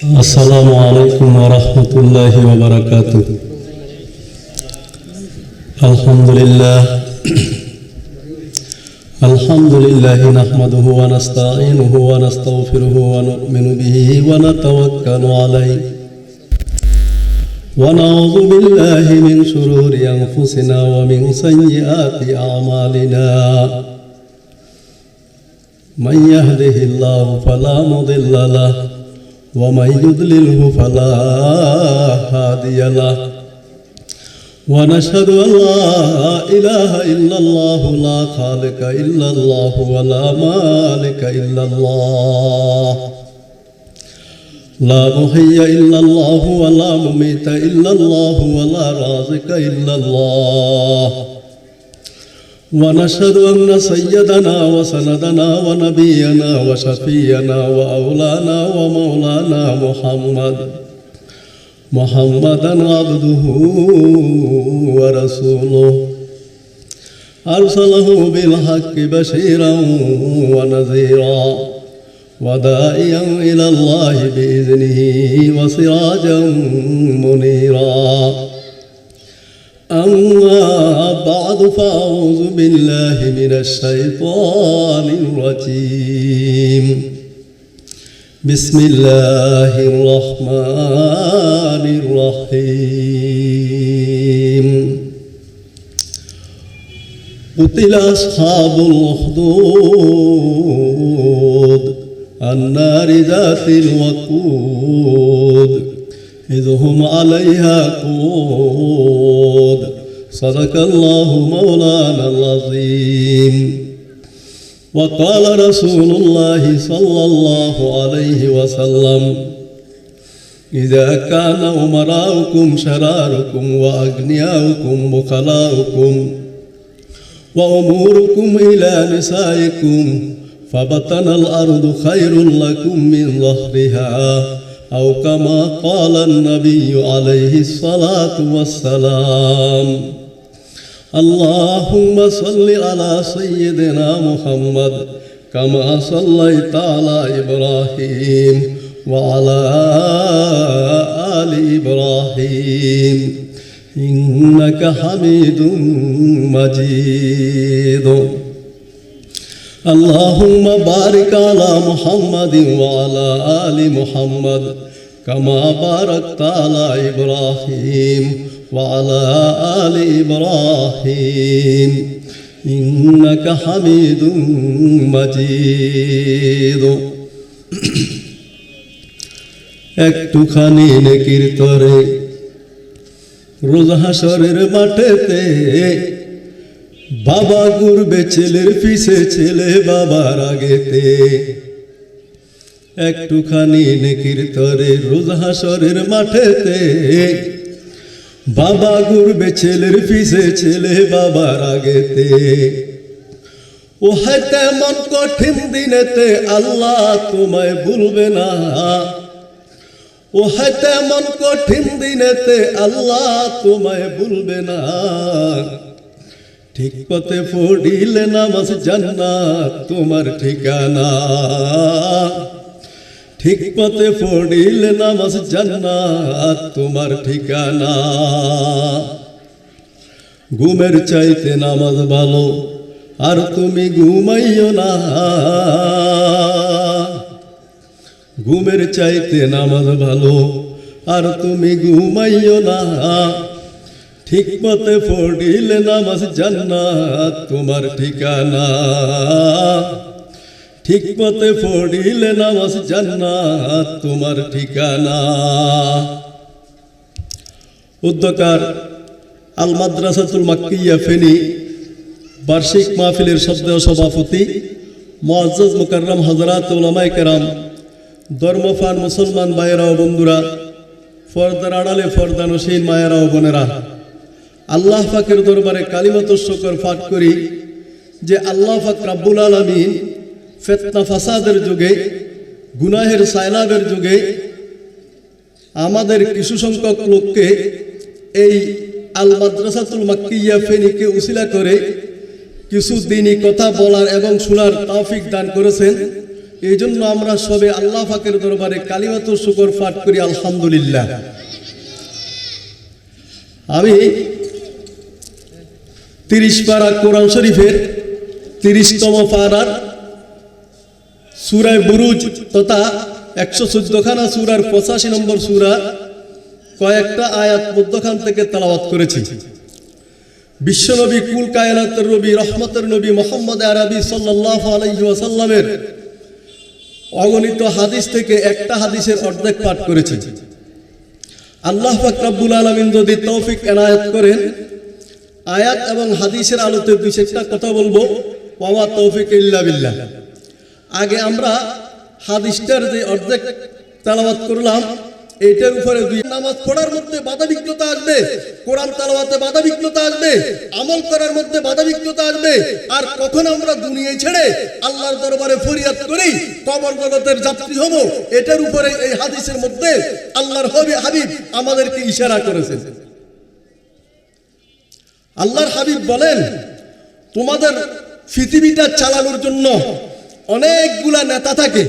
السلام عليكم ورحمة الله وبركاته. الحمد لله نحمده ونستعينه ونستغفره ونؤمن به ونتوكل عليه ونعوذ بالله من شرور أنفسنا ومن سيئات أعمالنا. من يهده الله فلا مضل له ومن يضلله فلا هادي له. ونشهد أن لا إله إلا الله لا خالق إلا الله ولا مالك إلا الله. لا محيي إلا الله ولا مميت إلا الله ولا رازق إلا الله. ونشهد أن سيدنا وسندنا ونبينا وشفينا وأولانا ومولانا محمدا عبده ورسوله أرسله بالحق بشيرا ونذيرا وداعيا إلى الله بإذنه وسراجا منيرا. أما بعد فأعوذ بالله من الشيطان الرجيم. بسم الله الرحمن الرحيم. قتل أصحاب الأخدود النار ذات الوقود إذ هم عليها قعود. صدق الله مولانا العظيم. وقال رسول الله صلى الله عليه وسلم: إذا كان أمراؤكم شراركم وأغنياؤكم بخلاؤكم وأموركم إلى نسائكم فبطن الأرض خير لكم من ظهرها، أو كما قال النبي عليه الصلاة والسلام. اللهم صل على سيدنا محمد كما صليت على إبراهيم وعلى آل إبراهيم إنك حميد مجيد. اللهم بارك على محمد وعلى آل محمد كما باركت على إبراهيم وعلى آل إبراهيم إنك حميد مجيد. একটুখানি নেকির তরে রোজ হাসরের মাঠেতে বাবা ঘুরবে ছেলের পিছে, ছেলে বাবার আগেতে। একটুখানি নেকির তরে রোজ হাসরের মাঠেতে বাবা ঘুরবে ছেলের পিছে, ছেলে বাবার আগেতে। ও হয় তেমন কঠিন দিনেতে আল্লাহ তোমায় ভুলবে না। ও হয় তেমন কঠিন দিনেতে আল্লাহ তোমায় ভুলবে না। ঠিক পথে পড়িলে নামাজ জান্নাত তোমার ঠিকানা। ঠিক পথে পড়িলে নামাজ জান্নাত তোমার ঠিকানা। ঘুমের চাইতে নামাজ ভালো আর তুমি ঘুমাইও না। ঘুমের চাইতে নামাজ ভালো আর তুমি ঘুমাইও না। ঠিক পথে পড়িলে নামাজ জান্নাত তোমার ঠিকানা। ঠিক পথে পড়িলে নামাজ জান্নাত তোমার ঠিকানা। উদ্যোক্তার আল মাদ্রাসাতুল মাক্কিয়া ফেনী বার্ষিক মাহফিলের শ্রদ্ধেয় সভাপতি মুআজ্জাজ মুকাররম হযরত উলামায়ে কেরাম, ধর্মপ্রাণ মুসলমান ভাইয়েরা ও বন্ধুরা, পর্দার আড়ালে পর্দানসীন মায়েরা ও বোনেরা, আল্লাহ পাকের দরবারে কালিমাত শুকর পাঠ করি যে আল্লাহ পাক রব্বুল আলামিন ফিতনা ফাসাদের যুগে, গুনাহের সাইলাবের যুগে আমাদের কিছু সংখ্যক লোককে এই আল মাদ্রাসাতুল মাক্কিয়া ফেনীকে উসিলা করে কিছু দিনই কথা বলার এবং শোনার তৌফিক দান করেছেন। এই জন্য আমরা সবে আল্লাহ পাকের দরবারে কালিমাতুল শুকর পাঠ করি আলহামদুলিল্লাহ। আমি 30 পারা কোরআন শরীফের 30তম পারার সূরা বুরুজ তথা 114 খানা সূরার 85 নম্বর সূরা কয়েকটা আয়াত মধ্যখান থেকে তেলাওয়াত করেছি। বিশ্বনবী কুল কায়নাতের নবী রহমতের নবী মুহাম্মদ আরবি সাল্লাল্লাহু আলাইহি ওয়াসাল্লামের অগণিত হাদিস থেকে একটা হাদিসের অর্ধেক পাঠ করেছি। আল্লাহ পাক রব্বুল আলামিন যদি তৌফিক এনায়েত করেন আয়াত এবং হাদিসের আলোতে দুই চারটা কথা বলবো। ওয়া তৌফিক ইল্লা বিল্লাহ। আগে আমরা হাদিসটার যে অর্ধেক তেলাওয়াত করলাম এটার উপরে দুই নামাজ পড়ার মধ্যে বাধা বিঘ্নতা আসবে, কোরআন তেলাওয়াতে বাধা বিঘ্নতা আসবে, আমল করার মধ্যে বাধা বিঘ্নতা আসবে। আর কখন আমরা দুনিয়ায় ছেড়ে আল্লাহর দরবারে ফরিয়াদ করি কবর জগতের যাত্রী হব, এটার উপরে এই হাদিসের মধ্যে আল্লাহর হাবিব আমাদেরকে ইশারা করেছেন। আল্লাহর হাবিব বলেন, তোমাদের পৃথিবীটা চালানোর জন্য অনেকগুলা নেতা থাকে।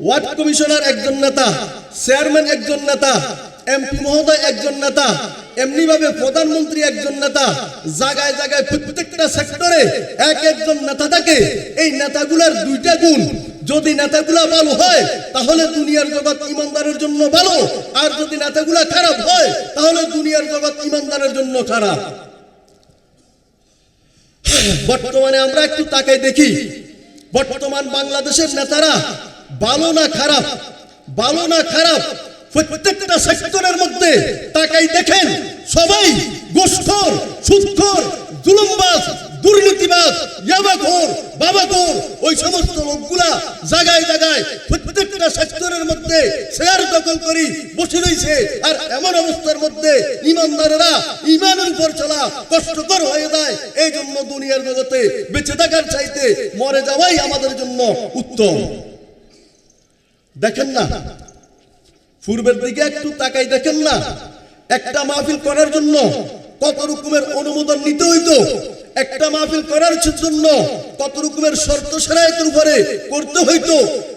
ওয়ার্ড কমিশনার একজন নেতা, চেয়ারম্যান একজন নেতা, এমপি মহোদয় একজন নেতা, এমনি ভাবে প্রধানমন্ত্রী একজন নেতা, জায়গায় জায়গায় প্রত্যেকটা সেক্টরে এক একজন নেতা থাকে। এই নেতাগুলার দুইটা গুণ, যদি নেতাগুলা ভালো হয় তাহলে দুনিয়ার জগৎ ইমানদারের জন্য ভালো, আর যদি নেতাগুলা খারাপ হয় তাহলে দুনিয়ার জগৎ ইমানদারের জন্য খারাপ। বর্তমানে আমরা একটু তাকাই দেখি বর্তমান বাংলাদেশের নেতারা ভালো না খারাপ, ভালো না খারাপ। প্রত্যেকটা সেক্টরের মধ্যে তাকাই দেখেন সবাই ঘুষখোর, সুদখোর, জুলুমবাজ, দুর্নীতিবাজ, ইয়াবাখোর, বাবাখোর, ওই সমস্ত লোকগুলা জায়গায় জায়গায় প্রত্যেকটা সেক্টরের মধ্যে শেয়ার দখল করি বসে রয়েছে। আর এমন অবস্থার মধ্যে ইমানদারেরা ইমানের উপর চলা কষ্টকর হয়ে যায়। এই জন্য দুনিয়ার জগতে বেঁচে থাকার চাইতে মরে যাওয়াই আমাদের জন্য উত্তম। দেখেন না পূর্বের দিকে একটু তাকাই দেখেন না, একটা মাহফিল করার জন্য কত রকমের অনুমোদন নিতে হইতো, একটা মাহফিল করার জন্য কত রকমের শর্ত শরায়তের উপরে করতে হইতো,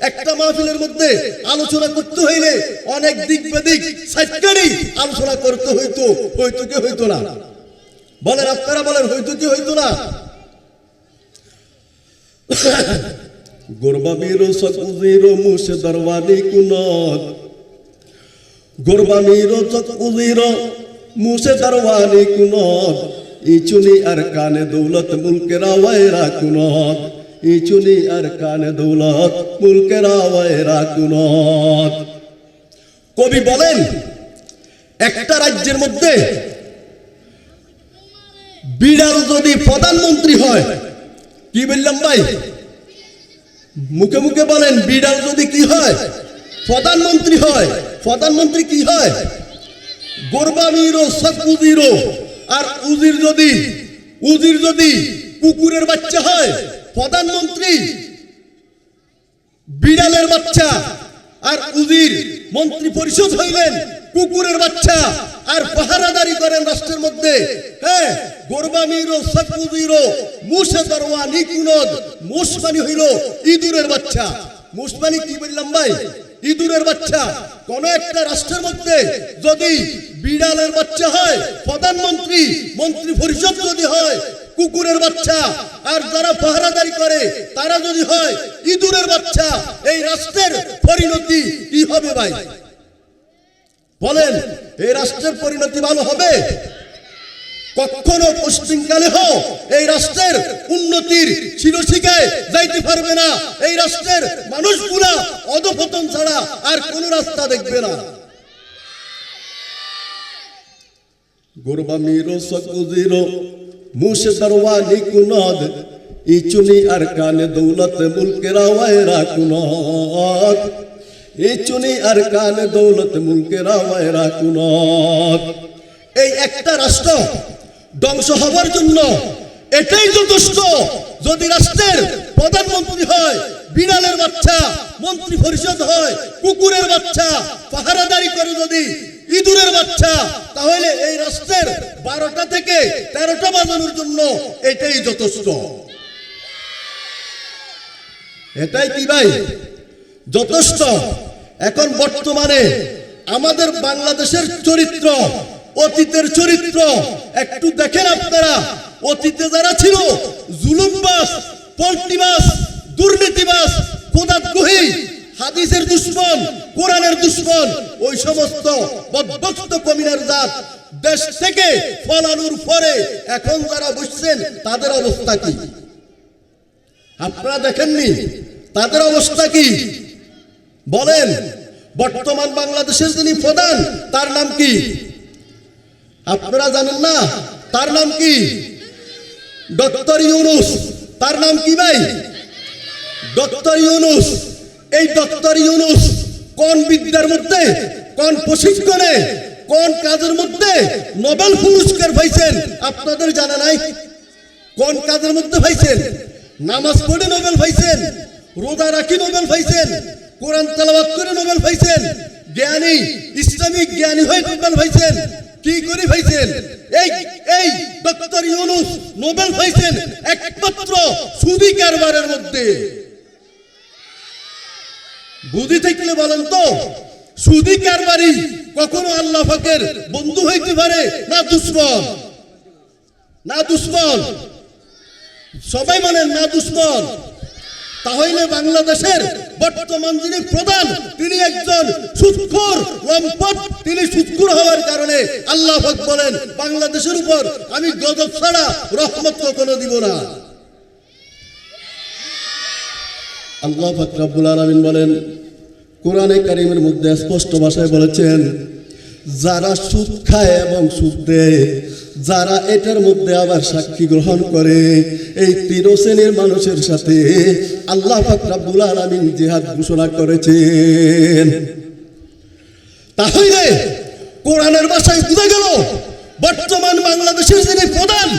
একটা মাহফিলের মধ্যে আলোচনা করতে হইলে অনেক দিক বেদিক সাইডকারী আলোচনা করতে হইতো। হইতো কি হইতো না? বলেন, আপনারা বলেন, হইতো কি হইতো না? গোরবা মিরো সকুজিরো মুসে দরওয়ানি কুনত, গোরবা মিরো সকুজিরো মুসে দরওয়ানি কুনত, ইচুনি আর কানে দৌলত মুলকেরা ওয়ায়রা কুনত, ইচুনি আর কানে দৌলত মুলকেরা ওয়ায়রা কুনত। কবি বলেন, একটা রাজ্যের মধ্যে বিড়াল যদি প্রধানমন্ত্রী হয়, কি বললাম ভাই? মুখে মুখে বলেন, বিড়াল যদি কি হয়? প্রধানমন্ত্রী হয়। প্রধানমন্ত্রী কি হয়? গোরবামিরো সকুজিরো। আর উজির যদি কুকুরের বাচ্চা হয়, প্রধানমন্ত্রী বিড়ালের বাচ্চা, আর উজির মন্ত্রী পরিষদ হইলেন কুকুরের বাচ্চা, আর পাহারাদারি করেন রাষ্ট্রের মধ্যে। হ্যাঁ, গোরবামিরো সকুজিরো মুসে দরওয়ানি কুনত। মুসমানি হইল ইঁদুরের বাচ্চা। মুসমানি কি বললাম ভাই? ইঁদুরের বাচ্চা। কোন একটা রাষ্ট্রের মধ্যে যদি বিড়ালের বাচ্চা হয় প্রধানমন্ত্রী, মন্ত্রী পরিষদ যদি হয় কুকুরের বাচ্চা, আর যারা পাহারাদারি করে তারা যদি হয় ইঁদুরের বাচ্চা, এই রাষ্ট্রের পরিণতি কি হবে ভাই? বলেন, এই রাষ্ট্রের পরিণতি ভালো হবে? কখনো পশ্চিমকালে হোক এই রাষ্ট্রের উন্নতির শিরশিখায় যাইতে পারবে না। এই রাষ্ট্রের মানুষগুলা অধঃপতন ছাড়া আর কোন রাস্তা দেখবে না। গোরবা মিরো সকুজিরো মুসে দরওয়ানি কুনত, ইচুনি আর কানে দৌলত মুলকেরা ওয়ায়রা কুনত, ইচুনি আর কানে দৌলত মুলকেরা ওয়ায়রা কুনত। এই একটা রাষ্ট্র ধ্বংস হবার জন্য এটাই যথেষ্ট। যদি রাষ্ট্রের প্রধানমন্ত্রী হয় বিড়ালের বাচ্চা, মন্ত্রী পরিষদ হয় কুকুরের বাচ্চা, পাহারাদারি করে যদি ইঁদুরের বাচ্চা, তাহলে এই রাষ্ট্রের 12টা থেকে 13টা বাজানোর জন্য এটাই যথেষ্ট। এটাই কি ভাই? যথেষ্ট। এখন বর্তমানে আমাদের বাংলাদেশের চরিত্র, অতীতের চরিত্র একটু দেখেন আপনারা। অতীতে যারা ছিল জুলুমবাজ, পল্টিবাজ, দুর্নীতিবাজ, খোদাদ্রোহী, হাদিসের দুশমন, কোরআনের দুশমন, ওই সমস্ত বদবক্ত কমিনার জাত দেশ থেকে ফলানোর পরে এখন যারা বসছেন তাদের অবস্থা কি আপনারা দেখেননি? তাদের অবস্থা কি বলেন? বর্তমান বাংলাদেশের যিনি প্রধান তার নাম কি আপনারা জানেন না? তার নাম কি? ডক্টর ইউনূস। তার নাম কি ভাই? ডক্টর ইউনূস। এই ডক্টর ইউনূস কোন বিদ্যার মধ্যে, কোন প্রশিক্ষণে, কোন কাজের মধ্যে নোবেল পুরস্কার পাইছেন আপনাদের জানা নাই? কোন কাজের মধ্যে পাইছেন? নামাজ পড়ে নোবেল পাইছেন, রোজা রাখি নোবেল পাইছেন, কোরআন তেলাওয়াত করে নোবেল পাইছেন, জ্ঞানী ইসলামিক জ্ঞানী হয়ে নোবেল পাইছেন। কি করে পাইছেন? এই ডক্টর ইউনূস নোবেল পাইছেন একমাত্র সুদি কারবারের মধ্যে। বুদ্ধি থাকলে বলেন তো, সুদি কারবারি কখনো আল্লাহ পাকের বন্ধু হইতে পারে না দুশমন? না দুশমন? সবাই মানেন না দুশমন? তাহলে বাংলাদেশের বর্তমান যিনি প্রধান তিনি একজন সুদখোর, লম্পট। তিনি সুদখোর হওয়ার কারণে আল্লাহ পাক বলেন বাংলাদেশের উপর আমি গজব ছাড়া রহমত কখনো দিব না। আল্লাহ পাক রব্বুল আলামিন বলেন কোরআনে কারীমের মধ্যে স্পষ্ট ভাষায় বলেছেন, যারা সুদ খায় এবং সুদ দেয়, যারা এটার মধ্যে আবার সাক্ষী গ্রহণ করে, এই তিন শ্রেণীর মানুষের সাথে আল্লাহ পাক রব্বুল আলামিন জিহাদ ঘোষণা করেছেন। তাহলে কোরআনের ভাষায় বোঝা গেল বর্তমান বাংলাদেশের যিনি প্রধান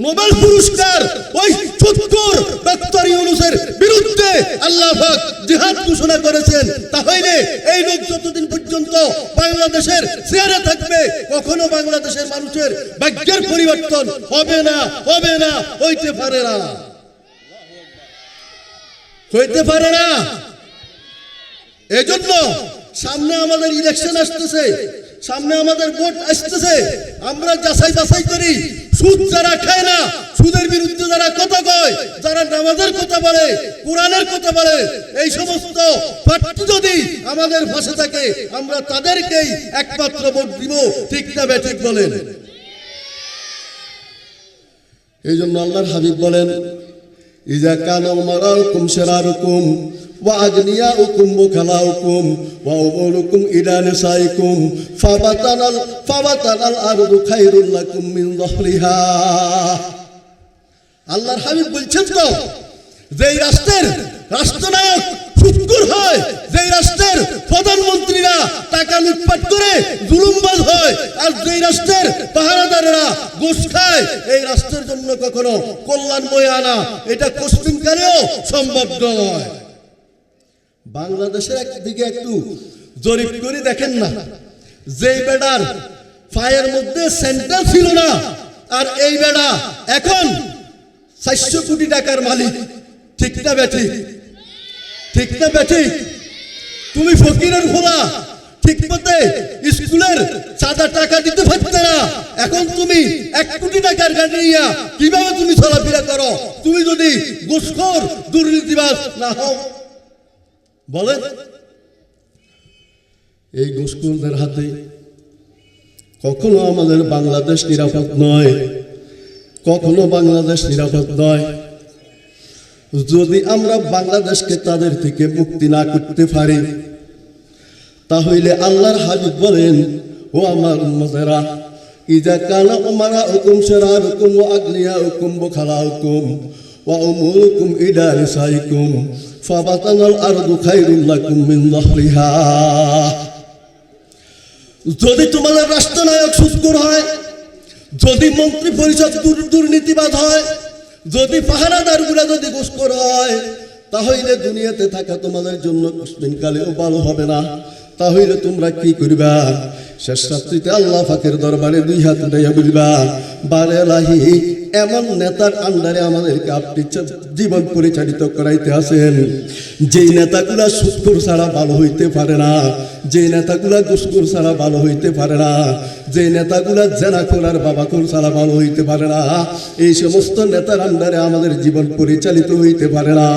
নোবেল পুরস্কার ওই সুদখোর ডক্টর ইউনূসের বিরুদ্ধে আল্লাহ পাক জিহাদ ঘোষণা করেছেন। তাহলে এই লোক যতদিন পর্যন্ত বাংলাদেশের চেয়ারে থাকবে কখনো বাংলাদেশের মানুষের ভাগ্যের পরিবর্তন হবে না, হবে না, হইতে পারে না, হইতে পারে না। এজন্য সামনে আমাদের ইলেকশন আসতেছে, সামনে আমাদের ভোট আসতেছে। আমরা যাচাই বাছাই করি সুদ যারা খায় না, সুদের বিরুদ্ধে যারা কথা কয়, যারা নামাজের কথা বলে, কোরআনের কথা বলে, এই সমস্ত প্রার্থী যদি আমাদের পাশে থাকে আমরা তাদেরকেই একমাত্র ভোট দিব। ঠিক না বেঠিক বলেন? এই জন্য আল্লাহর হাবিব বলেন, ইজা কানা উমারাকুম শিরারুকুম ওয়া আগনিয়াউকুম বুখালাউকুম ওয়া উমুরুকুম ইলা নিসাইকুম ফাবাতানাল আরদু খায়রুল লাকুম মিন যহরিহা। আল্লাহর হাবিব বলছেন তো, যেই রাষ্ট্রের রাষ্ট্রনায়ক সুদখোর হয়, যেই রাষ্ট্রের প্রধানমন্ত্রীরা টাকা লুটপাট করে জুলুমবাজ হয়, আর যেই রাষ্ট্রের পাহারাদারেরা ঘুষ খায়, এই রাষ্ট্রের জন্য কখনো কল্যাণ বয়ে আনা এটা কোশ্চিনকালেও সম্ভব নয়। বাংলাদেশের একদিকে একটু জরিপ করে দেখেন না, যেই বেড়ার পায়ের মধ্যে সেন্টার ছিল না, আর এই বেড়া এখন 400 কোটি টাকার মালিক। ঠিক না বেঠিক? ঠিক না বেঠিক? তুমি ফকিরের খোলা ঠিক মতে স্কুলের সাদা টাকা দিতে পারতে না, এখন তুমি 1 কোটি টাকার গাড়ি নিয়ে কিভাবে তুমি চলাফেরা করো? তুমি যদি ঘুষখোর দুর্নীতিবাজ না হও, বলেন? এই ঘুষখোরদের হাতে কখনো আমাদের বাংলাদেশ নিরাপদ নয়, কখনো বাংলাদেশ নিরাপদ নয়। যদি আমরা বাংলাদেশকে তাদের থেকে মুক্তি না করতে পারি, তাহলে আল্লাহর হাবিব বলেন, ও আমার উম্মতেরা, ইজা কানা উমারাউকুম শিরারুকুম ওয়া আগনিয়াউকুম বুখালাউকুম ওয়া উমুরুকুম ইলা নিসাইকুম ফাবাতানাল আরদু খায়রুল লাকুম মিন যহরিহা। যদি তোমাদের রাষ্ট্রনায়ক সুদখোর হয়, যদি মন্ত্রী পরিষদ দুর্নীতিবাজ হয়, যদি পাহারাদারগুলা যদি ঘুষখোর হয়, তাহলে দুনিয়াতে থাকা তোমাদের জন্য কোশ্চিনকালেও ভালো হবে না। তাহলে তোমরা কি করবা? শেষ রাত্রিতে আল্লাহ পাকের দরবারে দুই হাত উঠাইয়া বলবা, বারে লাহি, এমন নেতার আন্ডারে আমাদেরকে আপনি জীবন পরিচালিত করাইতে আছেন, যেই নেতাগুলা সুৎখোর ছাড়া ভালো হইতে পারে না, যে নেতাগুলা ঘুষখোর ছাড়া ভালো হইতে পারে না, যে নেতাগুলা জেনাখোর আর বাবাখোর ছাড়া ভালো হইতে পারে না, এই সমস্ত নেতার আন্ডারে আমাদের জীবন পরিচালিত হইতে পারে না।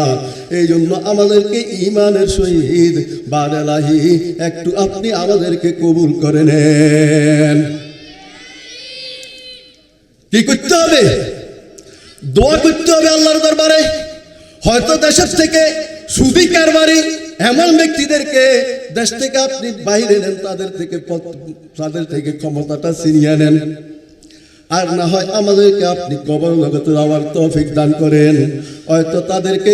এই জন্য আমাদেরকে ঈমানের সহিত বারে লাহি একটু আপনি আমাদেরকে কবুল করে নেন। কি করতে হবে? দোয়া করতে হবে আল্লাহর দরবারে। হয়তো দেশের থেকে সুদী কারবারি এমন ব্যক্তিদেরকে দেশ থেকে আপনি বাইরে নেন, তাদের থেকে ক্ষমতাটা ছিনিয়ে নেন, আর না হয় আমাদেরকে আপনি কবর জগতে যাওয়ার তৌফিক দান করেন। হয়তো তাদেরকে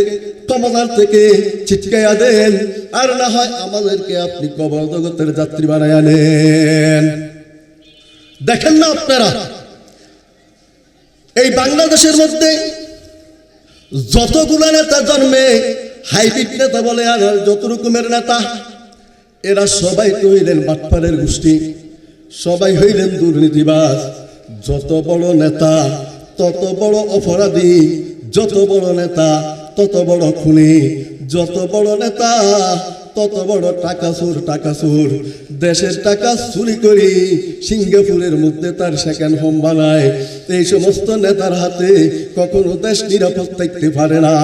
ক্ষমতার থেকে ছিটকাইয়া দেন, আর না হয় আমাদেরকে আপনি কবর জগতের যাত্রী বানাইয়া নেন। দেখেন না আপনারা, এই বাংলাদেশের মধ্যে যতগুলো নেতা জন্মে, হাইব্রিড নেতা বলে আর যত রকমের নেতা, এরা সবাই তো হইলেন বাটপারের গোষ্ঠী, সবাই হইলেন দুর্নীতিবাজ। যত বড় নেতা তত বড় অপরাধী, যত বড় নেতা তত বড় খুনি, যত বড় নেতা তত বড় টাকা চোর। দেশের টাকা চুরি করি সিঙ্গাপুরের মধ্যে তার সেকেন্ড হোম বানায়। এই সমস্ত নেতার হাতে কখনো দেশ নিরাপদ থাকতে পারে না।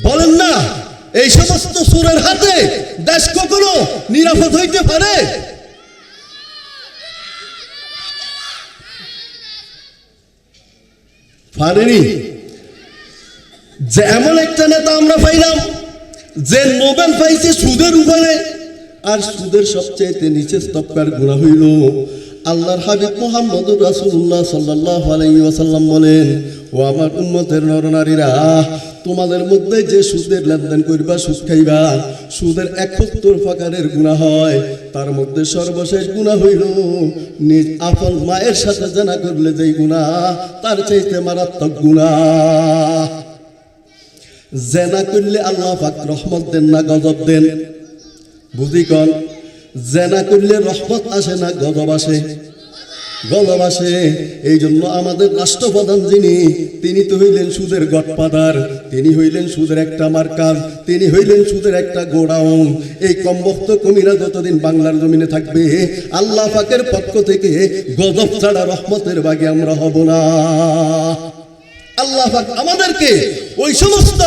বলেন না, এই সমস্ত চোরের হাতে দেশ কখনো নিরাপদ হইতে পারে? পারেনি। যে এমন একটা নেতা আমরা পাইলাম যে নোবেল পাইছে সুদের উপরে, আর সুদের সবচেয়ে নিচে স্তবকার গুনাহ হইল। আল্লাহর হাবিব মুহাম্মদুর রাসূলুল্লাহ সাল্লাল্লাহু আলাইহি ওয়াসাল্লাম বলেন, ও আমার উম্মতের নরনারীরা, তোমাদের মধ্যে যে সুদের লেনদেন করবা, সুদ খাইবা, সুদের 71 প্রকারের গুনাহ হয়। তার মধ্যে সর্বশেষ গুনাহ হইল নিজ আপন মায়ের সাথে জেনা করলে যেই গুনাহ, তার চাইতে মারাত্মক গুনাহ। জেনা করলে আল্লাহ পাক রহমত দেন না গজব দেন? বুঝি কন, জেনা করলে রহমত আসে না গজব আসে? গজব আসে। এই জন্য আমাদের রাষ্ট্রপ্রধান যিনি, তিনি তো হইলেন সুদের গডফাদার, তিনি হইলেন সুদের একটা মার্কাজ, তিনি হইলেন সুদের একটা গোডাউন। এই কমবক্ত কমিরা যতদিন বাংলার জমিনে থাকবে, আল্লাহ পাকের পক্ষ থেকে গজব ছাড়া রহমতের বাগে আমরা হব না। আল্লাহ পাক আমাদেরকে ওই সমস্ত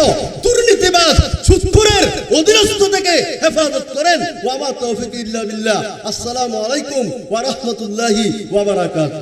দুর্নীতিবাজ সুদখোরের অধীনস্থ থেকে হেফাজত করেন। ওয়া মা তাওফীক ইল্লা বিল্লাহ। আসসালামু আলাইকুম ওয়া রাহমাতুল্লাহি ওয়া বারাকাতুহু।